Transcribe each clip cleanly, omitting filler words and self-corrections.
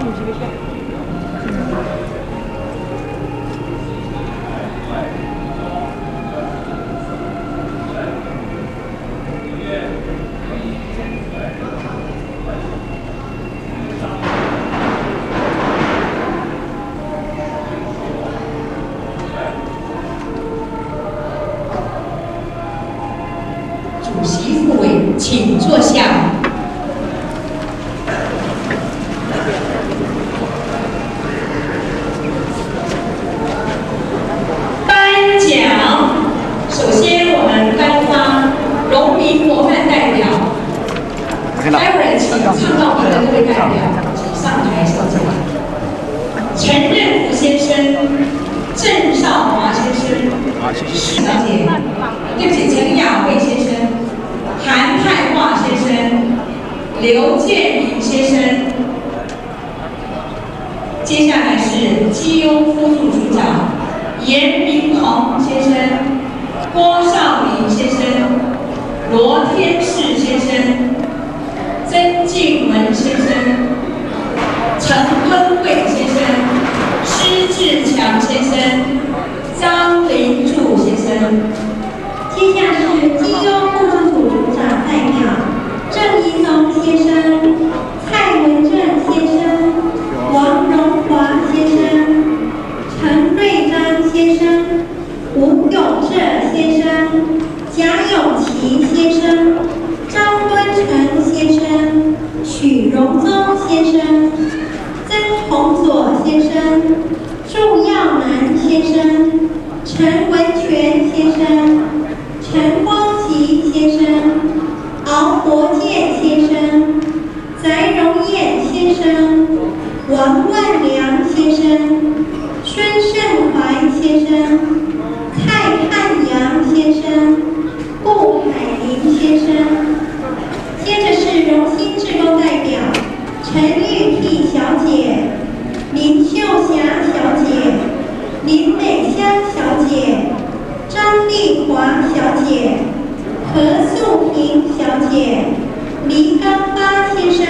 主席副委，请坐下。颁奖，首先我们颁发农民模范代表。待会儿请唱到名的各位代表上台受奖。陈任福先生、郑少华先生、史小姐，对不起，陈雅慧先生、韩泰华先生、刘建明先生。接下来是基优副处处长严明宏先生、郭少林先生、罗天士先生、曾静文先生、陈恩贵先生、施志强先生、张林柱先生。接下是基优副处处长代表郑宜农先生、蔡文正先生、王荣华先生、陈瑞章先生、吴永正先生、贾永琪先生、张敦成先生、许荣宗先生、曾洪佐先生、祝耀南先生、陈文全先生、陈光吉先生、敖国健先生、翟荣燕先生、王万良先生、孙胜怀先生、蔡汉阳先生、顾海林先生。接着是荣心志工代表陈玉娣小姐、林秀霞小姐、林美香小姐、张丽华小姐、何素萍小姐、黎刚发先生、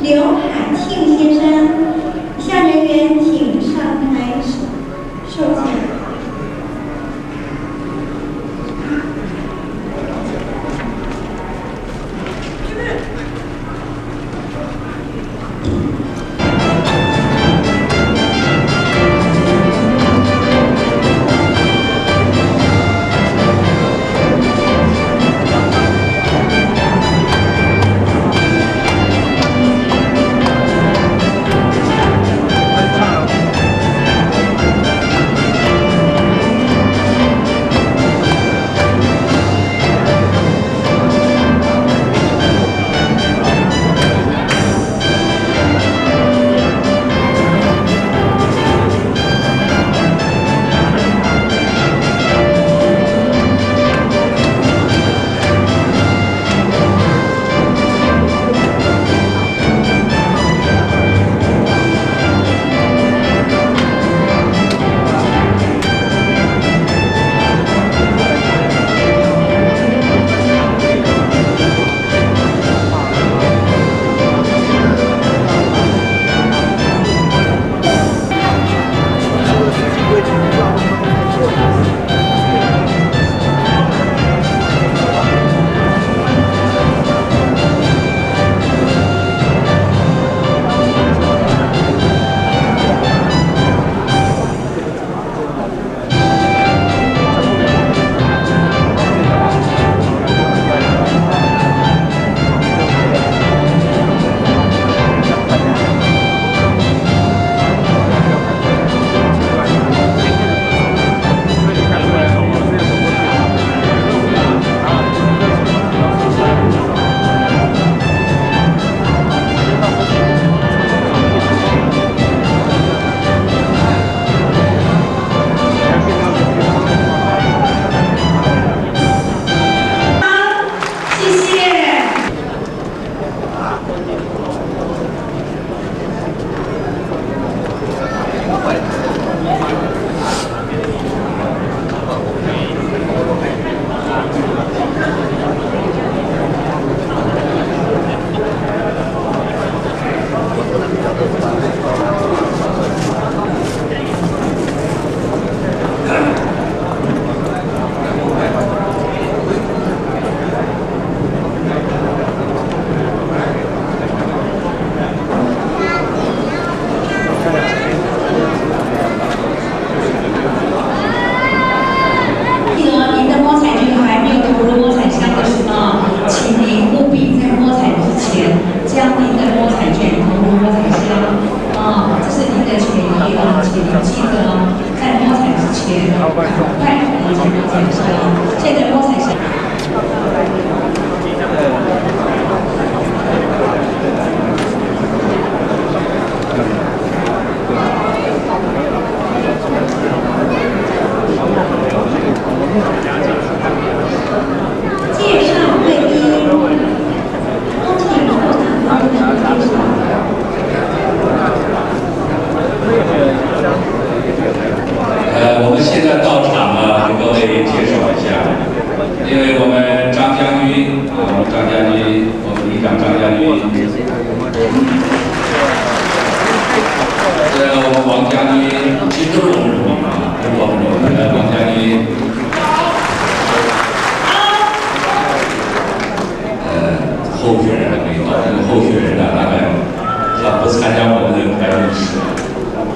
刘海庆先生。以下人员请上台受奖。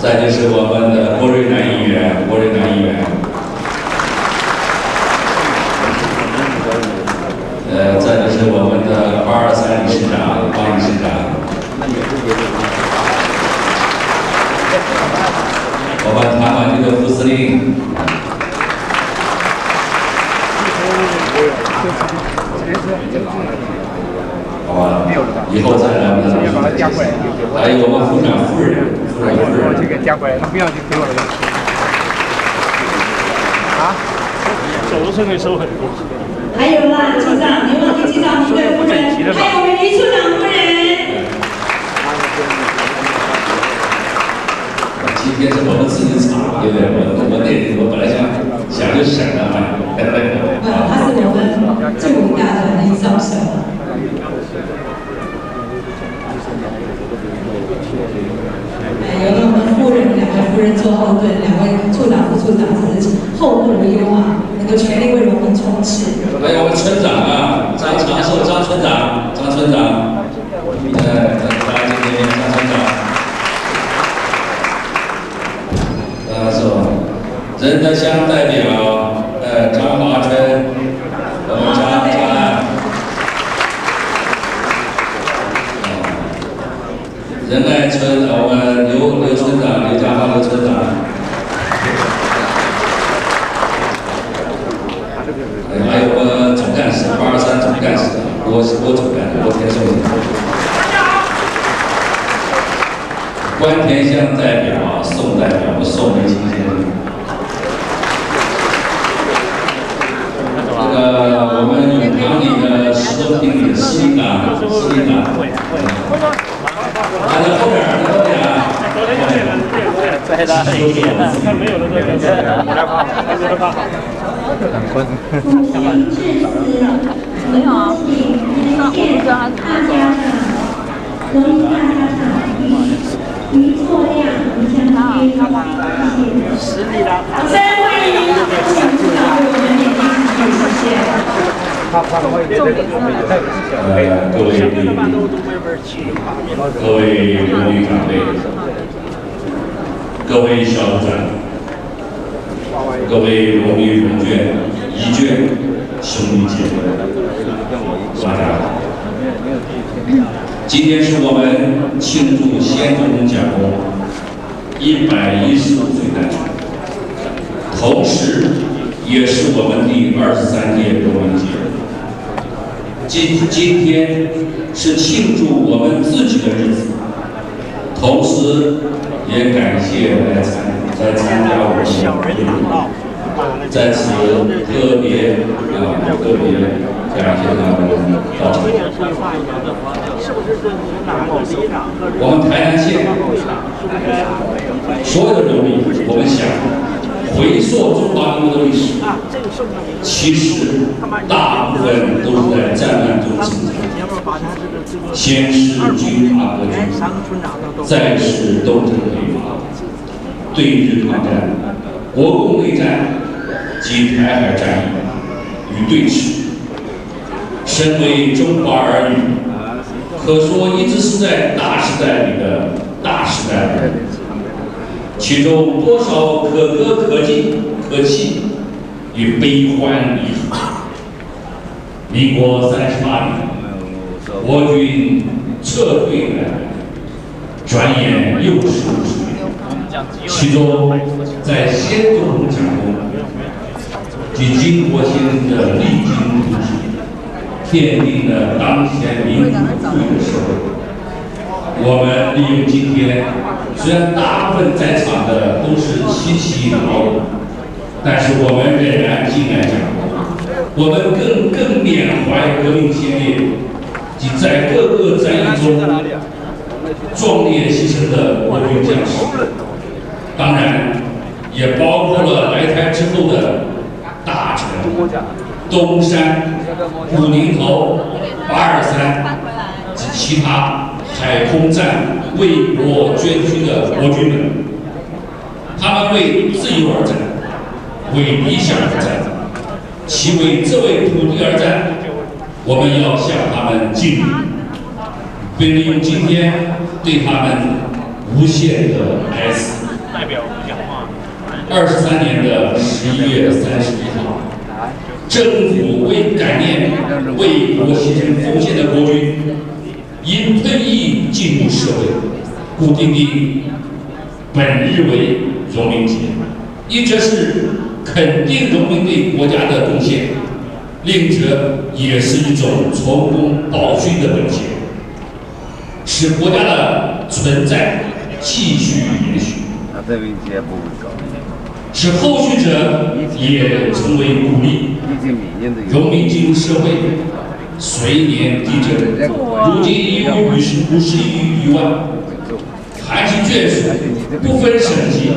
再就是我们的郭瑞南议员，再就是我们的823理事长方理事长，我们台湾这个副司令，好吧，以后再来我们还有我们副长夫人，这个加过来，不要去给我了。啊？手都是可以收很多。还有啦，处长，你忘记介绍您的夫人，还有我们余处长夫人。今天是我们自己场，对不对？我本来想就省了嘛。他是我们最伟大的一招手。有我们夫人，2位夫人做后盾，2位处长、副处长只是后盾无忧啊，能够全力为荣民冲刺。还有我们村长啊，张长寿张村长，大家今天张村长，是吧？仁德乡代表张华春，我们张安。仁爱村我们刘村长，刘家华刘村长。还有我们总干事823总干事郭总干事郭天寿。关田乡代表宋代表宋梅清先生。我们永康里的10多平米的司令长，来后边再大一点，他没有了这个，我来发，没有啊，那我不知道他怎么走。荣誉大家长于错亮，向他约好，谢谢。掌声欢迎请处长为我们点滴谢谢。各位荣誉长辈，各位小组长，各位荣誉荣眷、遗眷、兄弟姐妹，大家好！今天是我们庆祝先总统蒋公115岁诞辰，同时也是我们第23届荣誉节。今天是庆祝我们自己的日子，同时也感谢来参加我们的活动，在此特别感谢他们到场。我们台南县所有的人民，我们想回溯中华民族的历史，其实大部分都是在战乱中成长。先是军阀割据，再是东征北伐，对日抗战、国共内战及台海战役与对峙。身为中华儿女，可说一直是在大时代里的大时代的人。其中多少可歌可泣与悲欢离合。民国38年，我军撤退来，转眼又是50年。其中，在先总统蒋公及经国先生的励精图治，奠定了当前民主富裕的社会。我们利用今天，虽然大部分在场的都是七老友，但是我们仍然敬爱蒋公，我们更缅怀革命先烈及在各个战役中壮烈牺牲的国军将士，当然也包括了来台之后的大臣东山、古宁头、823及其他海空战为国捐躯的国军们，他们为自由而战，为理想而战，其为这位土地而战，我们要向他们敬礼，并利用今天对他们无限的哀思，代表讲话。23年的11月31号，政府为感念为国牺牲奉献的国军，因退役进入社会，故定定本日为荣民节。一则是肯定农民对国家的贡献，另一则也是一种从功报勋的本钱，使国家的存在继续延续，使后续者也成为鼓励。农民进入社会，随年递增，如今已有50余余万，含其眷属，不分省级，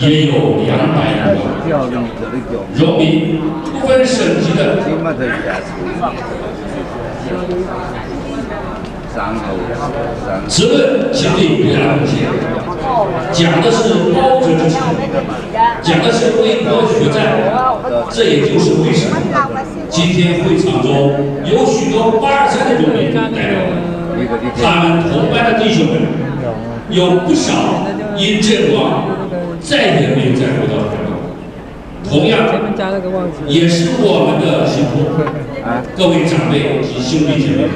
也有200余万。农民不分省级的，此论相对国家贡献，讲的是包者之情，讲的是为国血战。这也就是为什么今天会场中有许多83的农民代表，他们同班的弟兄们有不少因阵亡再也没有再回到台湾。同样也是我们的辛苦，各位长辈及兄弟姐妹，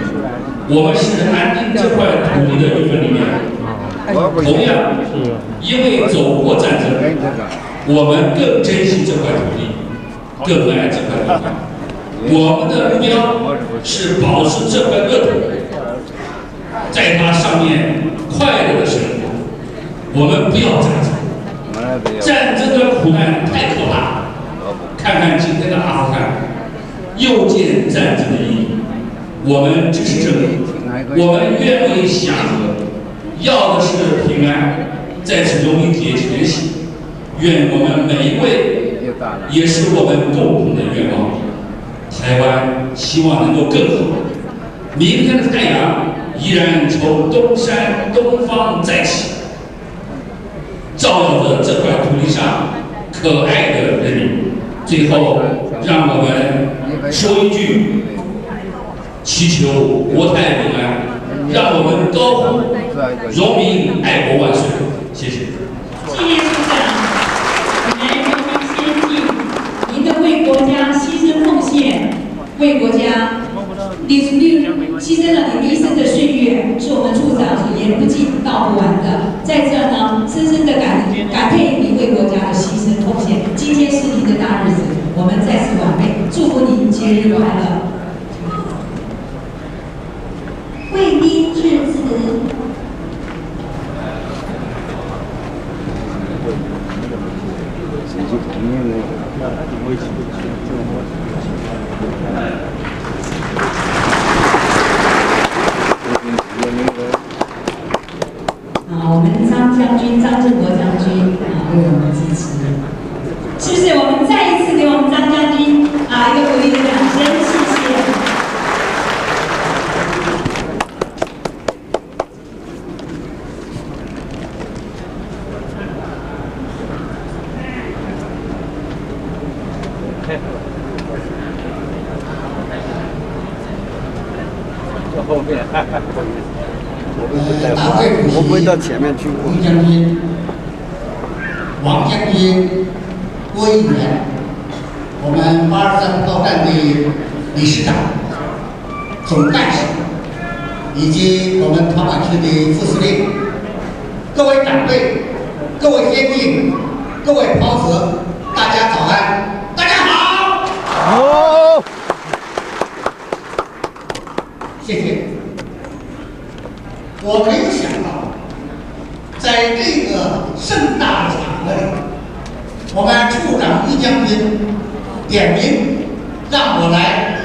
我们是安定这块土地的一份力量。同样，因为走过战争，我们更珍惜这块土地，更爱这块土地。我们的目标是保持这块乐土，在它上面快乐的生活。我们不要战争，战争的苦难太可怕。看看今天的阿富汗，又见战争的意义。我们支持正义，我们愿为祥和，要的是平安。在此农民节前夕，愿我们每一位，也是我们共同的愿望。台湾希望能够更好，明天的太阳依然从东山东方再起，照耀着这块土地上可爱的人民。最后，让我们说一句：祈求国泰民安，让我们高呼“荣民爱国万岁”。谢谢。谢谢处长，我们荣民先进，您的为国家牺牲奉献，为国家牺牲了你一生的岁月，是我们处长所言不尽道不完的。在这呢，深深的感佩您为国家的牺牲奉献。今天是您的大日子，我们再次晚辈，祝福您节日快乐。贵宾致辞。我们张将军、张正国将军为我们支持，是不是？我们再一次给我们张将军一个鼓励的掌声，谢谢。后面，我不会到前面去。吴将军、王将军、郭议员，我们83炮战队理事长、总干事，以及我们团管区的副司令，各位长辈、各位先进、各位袍子，大家早安，大家好。好。谢谢。我没有想到，在这个盛大的场合里，我们处长于将军点名让我来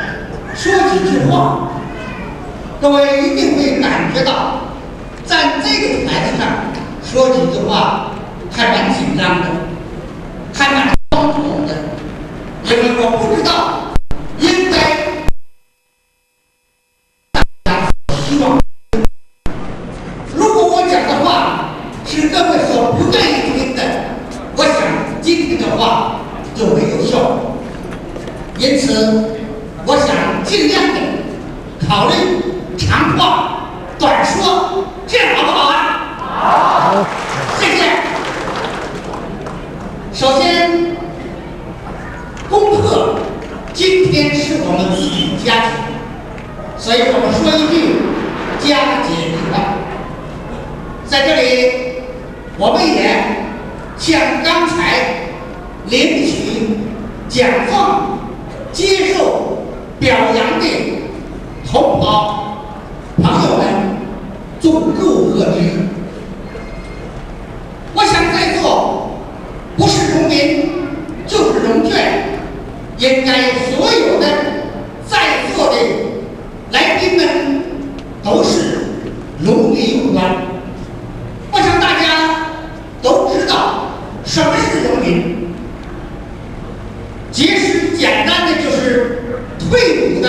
说几句话。各位一定会感觉到，在这个台子上说几句话还蛮紧张的，还蛮惶恐的，因为我不知道应该。希望，如果我讲的话是各位所不愿意听的，我想今天的话就没有效果。因此，我想尽量的考虑长话短说，这样好不好啊？好，谢谢。我们自己的家庭。所以我们说一句家节并旺。在这里，我们也向刚才领取奖状、接受表扬的同胞朋友们祝贺贺之。我想在座不是农民就是农眷，应该所有的在座的来宾们都是农民有关。我想大家都知道什么是农民，其实简单的就是退伍的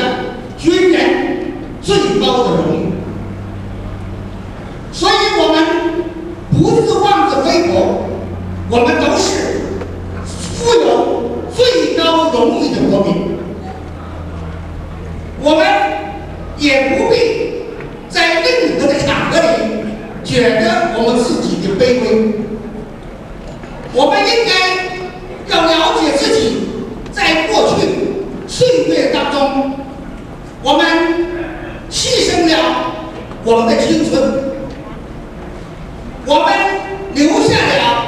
军人最高的荣誉。所以我们不自妄自菲薄，我们都是负有最高荣誉的国民。我们也不必在任何的场合里觉得我们自己的卑微，我们应该要了解自己在过去岁月当中，我们牺牲了我们的青春，我们留下了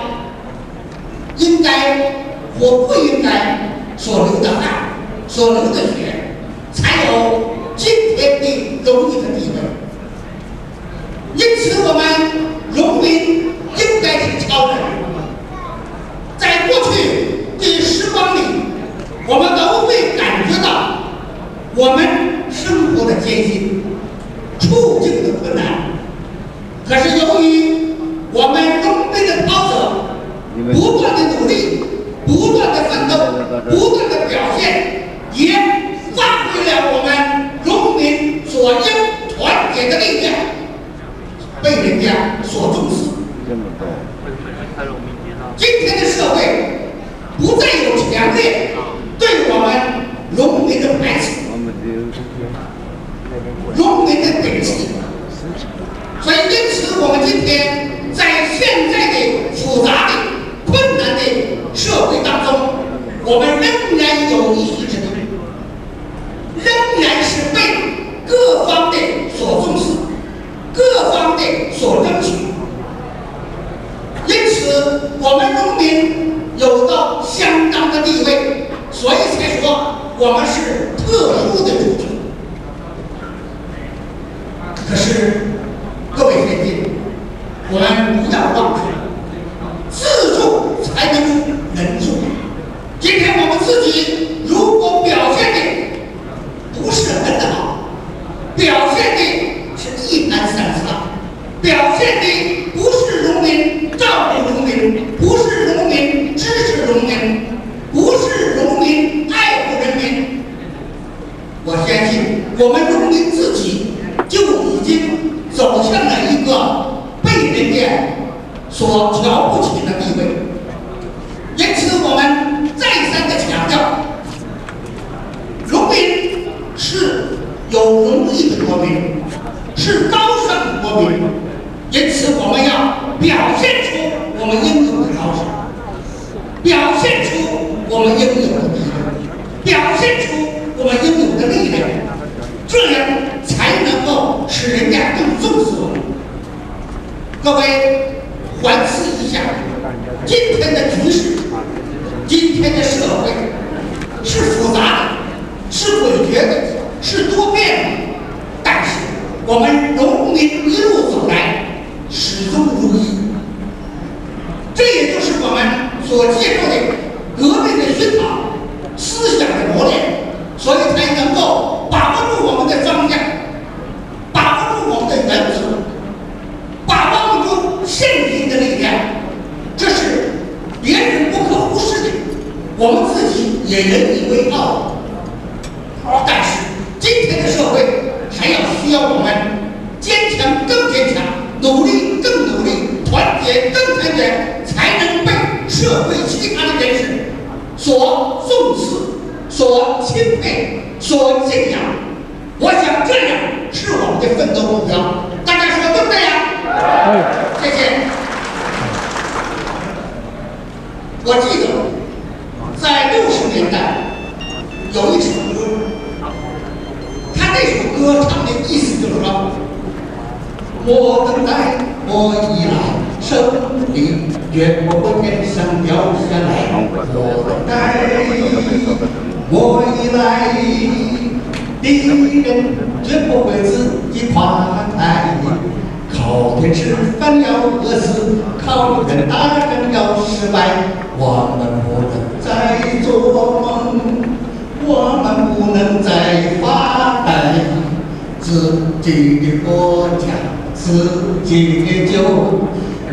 应该或不应该所流的汗、所流的血，才有今天的荣誉的地位。因此，我们农民应该是超人。在过去的时光里，我们都会感觉到我们生活的艰辛、处境的困难。可是由于我们农民的跑者不断的努力、不断的奋斗、不断的表现，也发挥了我们农民所应团结的力量，被人家所重视。今天的社会不再有强烈对我们农民的排斥、农民的摒弃，所以因此我们今天在现在的复杂的、困难的社会当中，我们仍然有一席之地，仍然是被各方的所重视、各方的所争取。因此，我们农民有到相当的地位，所以才说我们是特殊的族群。可是，各位先进，我们不要忘记，自助才能人助。今天我们自己如果表现的不是很好，表现的是一盘散沙，表现的不是农民照顾农民，不是农民支持农民，不是农民爱护人民，我相信我们农民自己就已经走向了一个被人家所瞧不起的地位。因此，我们再三的强调，农民是有荣誉的国民，是高尚的国民。因此，我们要表现出我们应有的高尚，表现出我们应有的地位，表现出我们应有的力量，这样才能够使人家更重视我们。各位反思一下，今天的局势，今天的社会是复杂的，是诡谲的，是多变的，但是我们农民一路走来始终如一。这也就是我们所接受的革命的熏陶、思想的磨练，所以才能够把握住我们的方向，把握住我们的原则，把握住现行的力量。这是别人不可忽视的，我们自己也引以为傲。但是今天的社会还要需要我们坚强更坚强，努力更努力，团结更团结，才能被社会其他的人士所重视、所钦佩、所敬仰。我想这样是我们的奋斗目标。大家说对不对呀？谢谢。我记得在60年代有一首歌，胜利绝不会天上掉下来。我以来，敌人绝不会自己垮台。靠天吃饭要饿死，靠人打仗要失败。我们不能再做梦，我们不能再发呆。自己的国家，自己的酒，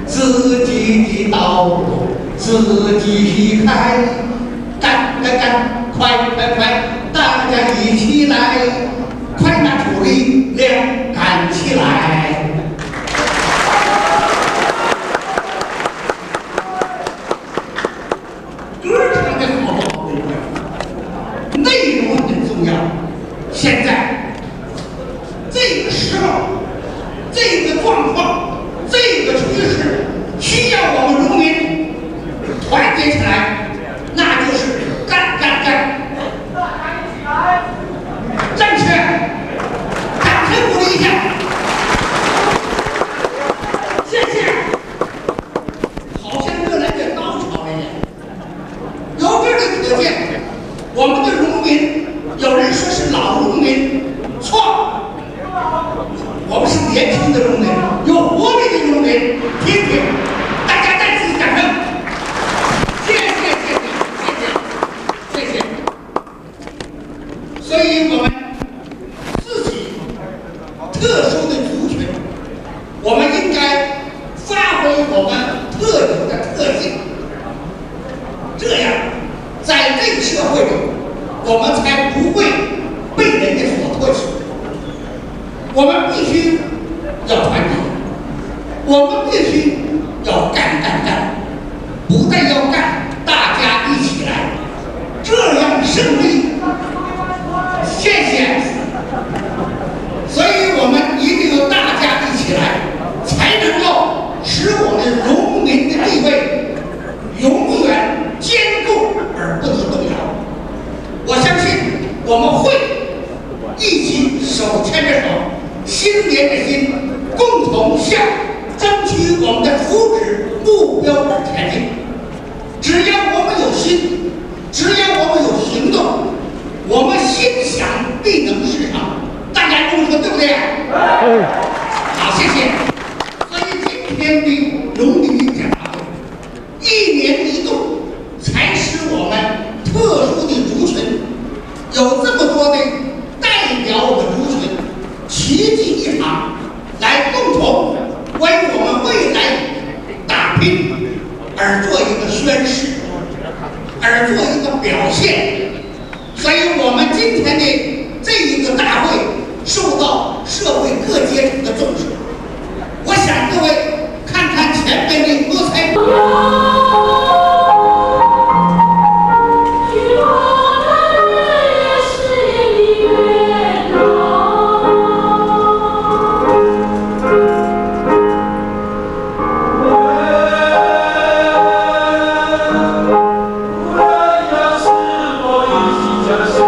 自己的道路，自己开。干干干，快快快，大家一起来，快拿出力量，干起来！歌唱的好不好的内容很重要。现在这个时候，这个状况，这个趋势，需要我们农民团结起来，那就是干干干！站起来，掌声鼓励一下，谢谢。好像越来越高潮了呀！由这里可见，我们的农民，有人说是老农民，错。我们是年轻的农民，有活力的农民，听听，大家再次掌声，谢谢。所以我们自己特殊的族群，我们应该发挥我们特有的特性，这样在这个社会里，我们才不会被人家所唾弃。我们必须要团结，我们必须要干，不但要干，大家一起来，这样胜利。谢谢。所以我们一定要大家一起来，才能够使我们农民的地位永远坚固而不得动摇。我相信我们会一起手牵着手，心连着心，共同向争取我们的福祉目标而前进。只要我们有心，只要我们有行动，我们心想必能事成。大家这么说对不对呀？好，谢谢。所以今天的农民检查会一年一度，才使我们特殊的族群有这么多的代表我们族群齐聚一堂，来共同为我们未来打拼而做一个宣誓，而做一个表现。所以我们今天的这一个大会受到社会各阶层的重视。我想各位看看前面的歌才。我要是我一起家乡。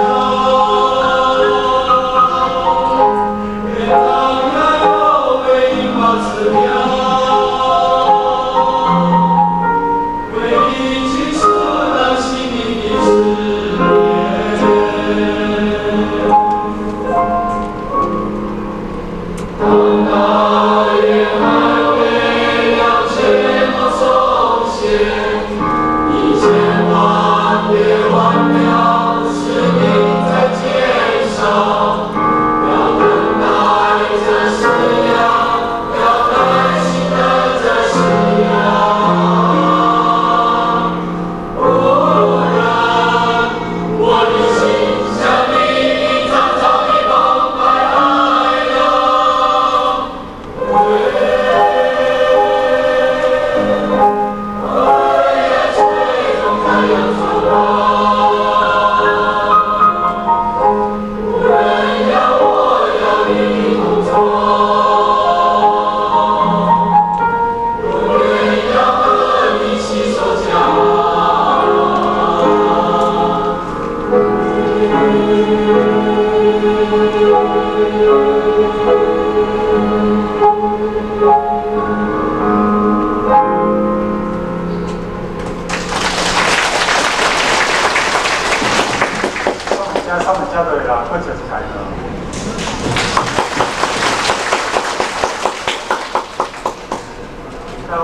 我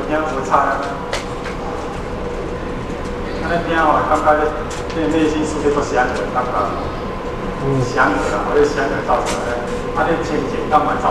听无差啊，安尼听吼，感觉你内心世界都祥和，感觉祥和啦，或者祥和造成的，你心情感觉造。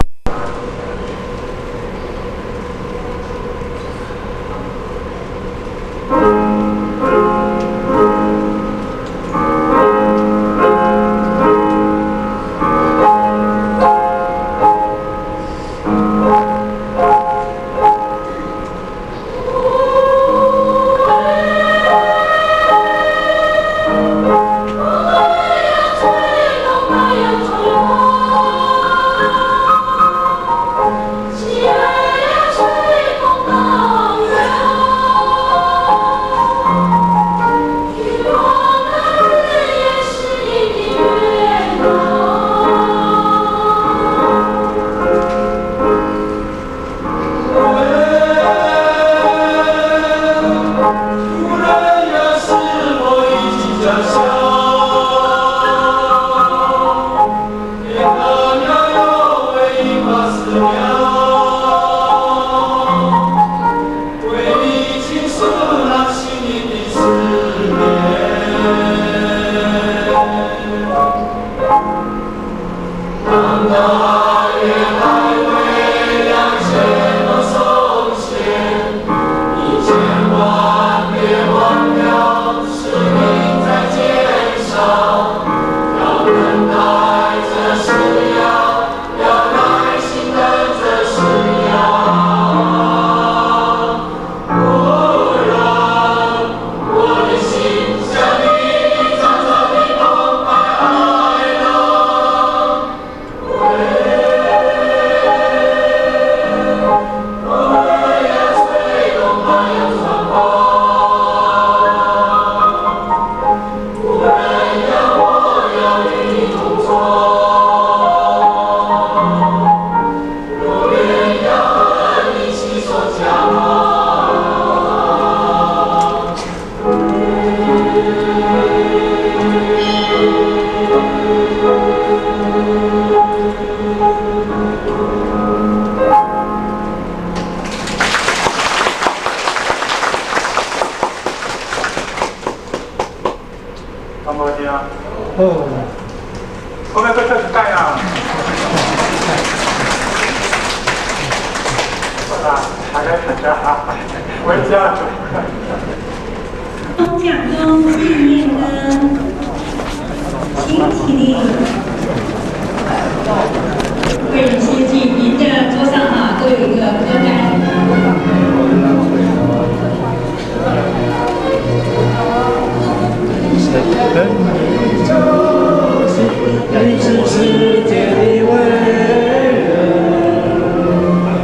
中奖中纪念歌，请起立。贵人先进，您的桌上都有一个歌单。认识世界的伟人，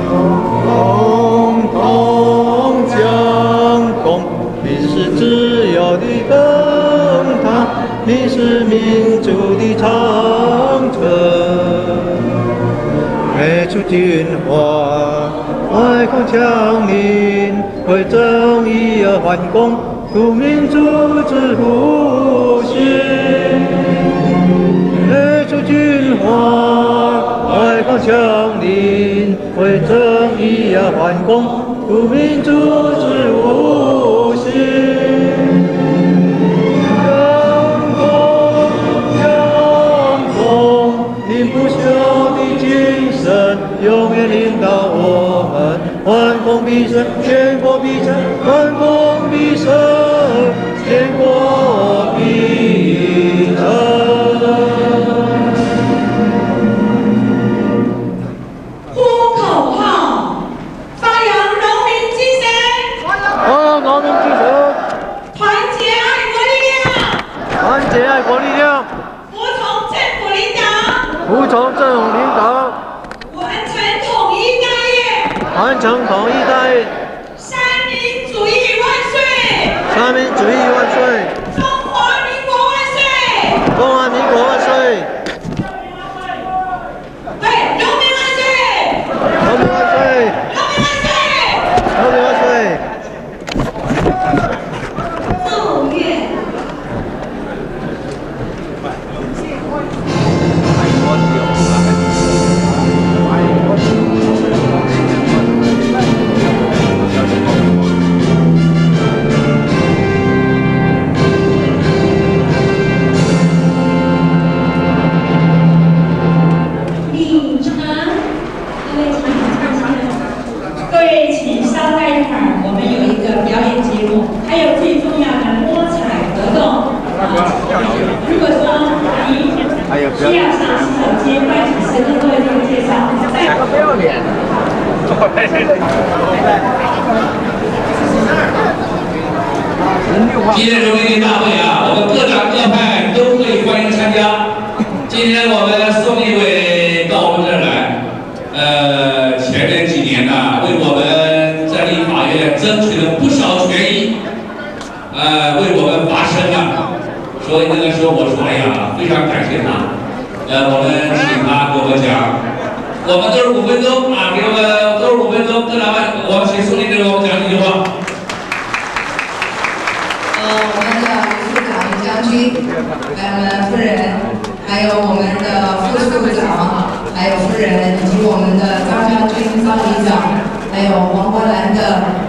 共同将功，你是自由的灯塔，你是民主的长城。美出军华，外国强邻，为正义而反攻，图民主之复兴。美出军华，外国强邻，为正义而反攻，图民主之复兴。阳光，你不朽的精神，永远领导我们，反攻必胜，全国必胜，反攻必胜，全国必胜。呼口号，发扬农民精神，农民精神，团结爱国力量，团结爱国力量，服从政府领导，服从政府领导，完成统一大业，完成统一大业，三民主义万岁！三民主义万岁！中华民国万岁！中华民国万岁！对，农民万岁！农民万岁！农民万岁！农民万岁！奏乐。位请稍待一会儿，我们有一个表演节目，还有最重要的摸彩活动。如果说你需要上洗手间换洗时间，都会给你介绍。不要脸。今天荣民大会啊，我们各党各派都会欢迎参加。今天我们宋立伟到我们这儿来，前面几年呢，为我们在立法院争取了不少权益，为我们发声啊。所以那个时候我说，哎呀，非常感谢他。我们请他给我们讲，我们都是5分钟啊，给我们都是5分钟，跟老板，我们请宋立伟给我们讲几句话。我们的副长于将军，还有我们夫人，还有我们的副处长，还有夫人，以及我们的张将军、张里长，还有黄花兰的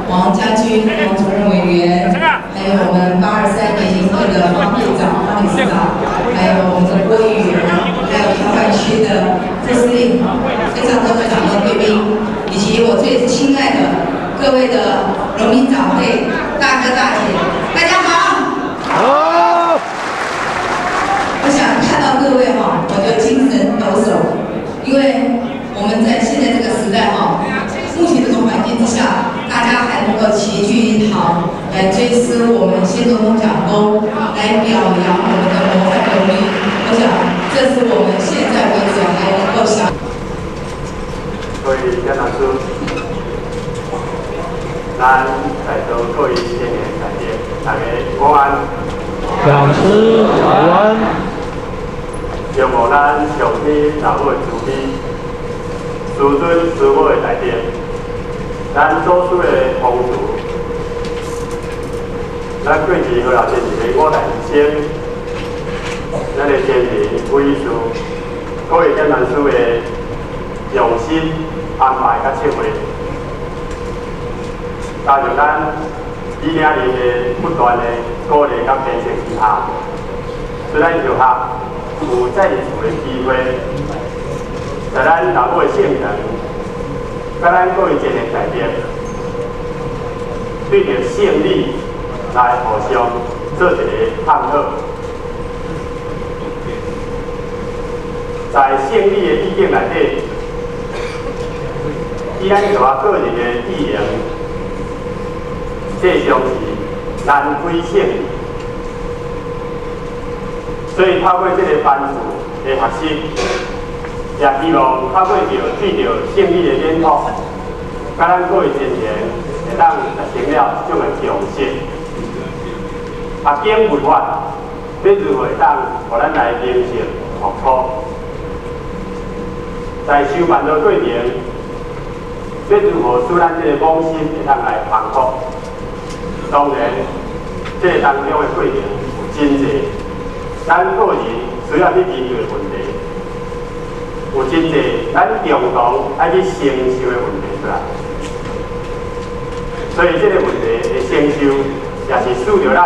王将军、王主任委员，还有我们823联谊会的方会长、方理事长，还有我们的郭议员，还有条款区的副司令，非常多的长官贵宾，以及我最亲爱的各位的农民长会大哥大姐，大家好。好。我想看到各位哈，我就精神抖擞，因为我们在现在这个时代哈，目前这种环境之下，大家还能够齐聚一堂，来追思我们先总统蒋公，来表扬我们的模范农民。我想，这是我们现在为止还能够想。所以，江老师，咱在座各位青年大家，大家午安。讲师早安。仰慕咱上天老母的慈悲，师尊师母的大德，咱祖师的风俗，咱过去好了就是5代先，咱的先人伟士，各位江南师的用心安排甲策划，加上咱李领人的不断的鼓励甲鞭策之下，虽然就学有再次的机会，在咱老母的性能，甲咱各位前的代表，对着胜利来互相做一个探讨。在胜利的意见内底，以咱就我个人的意愿，这项是难归胜利。所以透过这个班次的学习，也希望透过对着胜利的演讲，甲咱各位前人会当达成了这种的共识。经文法要如何当互咱来形成学科？在修办的过程，要如何使咱这个妄心会当来康复？当然，这当中的过程有真济。咱个人需要去面对的问题，有真济咱共同爱去承受的问题出来。所以这个问题的承受，也是使着咱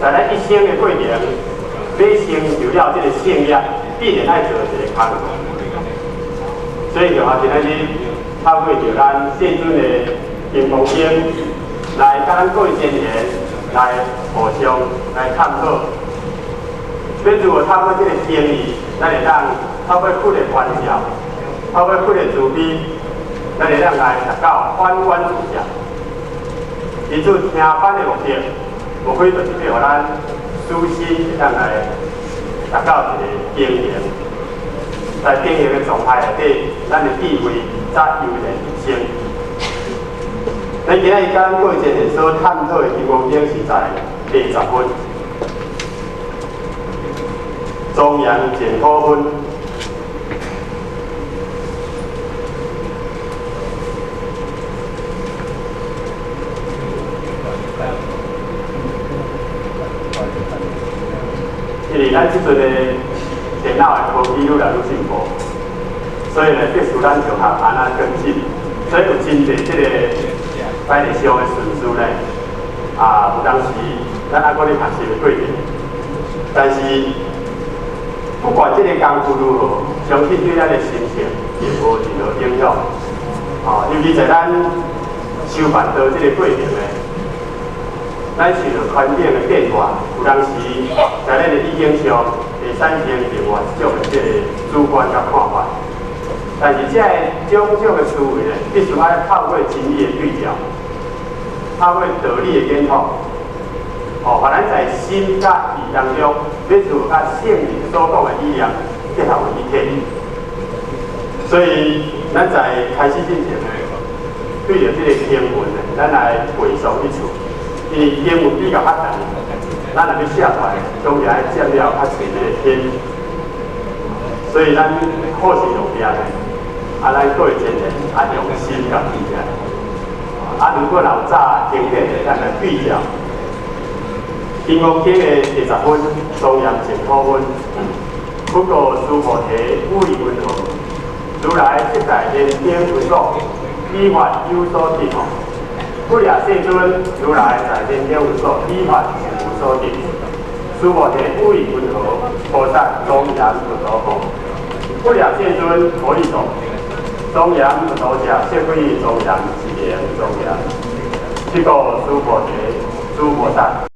在咱一生的过程，要承受了这个胜利，必然爱做一个工作。所以就好像今日透过着咱现尊的金光经，来甲咱各位前人来互相来探讨。所以如果透过这个经历，咱会当透过苦的欢笑，透过苦的慈悲，咱会当来达到欢欢自在。因此听班的目的，无非就是要互咱私心会当来达到一个经营，在经营的状态内底，咱的地位才油然提升。咱今日甲咱各位前人所探讨的金光经是在第10分。中央健康分，因为咱即阵的电脑的科技愈来愈进步，所以呢，必须咱就学安那跟进，所以有真侪即个摆地上的顺序呢，有当时咱还搁咧学习的过程，但是。不管这个功夫如何，相信对咱的心情也无任何影响。尤其在咱修办道这个过程呢，咱受到环境的变化，有当时在咱的意见上会产生另外一种的这个主观甲看法。但是这种的思维呢，必须要透过真理的对照，透过道理的检讨，互咱在心甲意当中，要做甲圣人所讲的理念结合为一体。所以，咱在开始之前呢，对着这个经文呢，咱来背诵一次，因为经文比较较难，咱若要写出来，总是爱占了较长的篇，所以咱好是用命的。咱过真的用心甲记起来。如果老早经典的，咱来对照。金刚经的20分，庄严100分。不过诸菩提无以温和，如来即在人天为所，依法有所定。不良世尊，如来在人天为所，依法是无所定。诸菩提无以温和，菩萨庄严不可否。不良世尊可以懂。庄严不多者，谢非庄严，是言庄严。这个诸菩提、诸菩萨，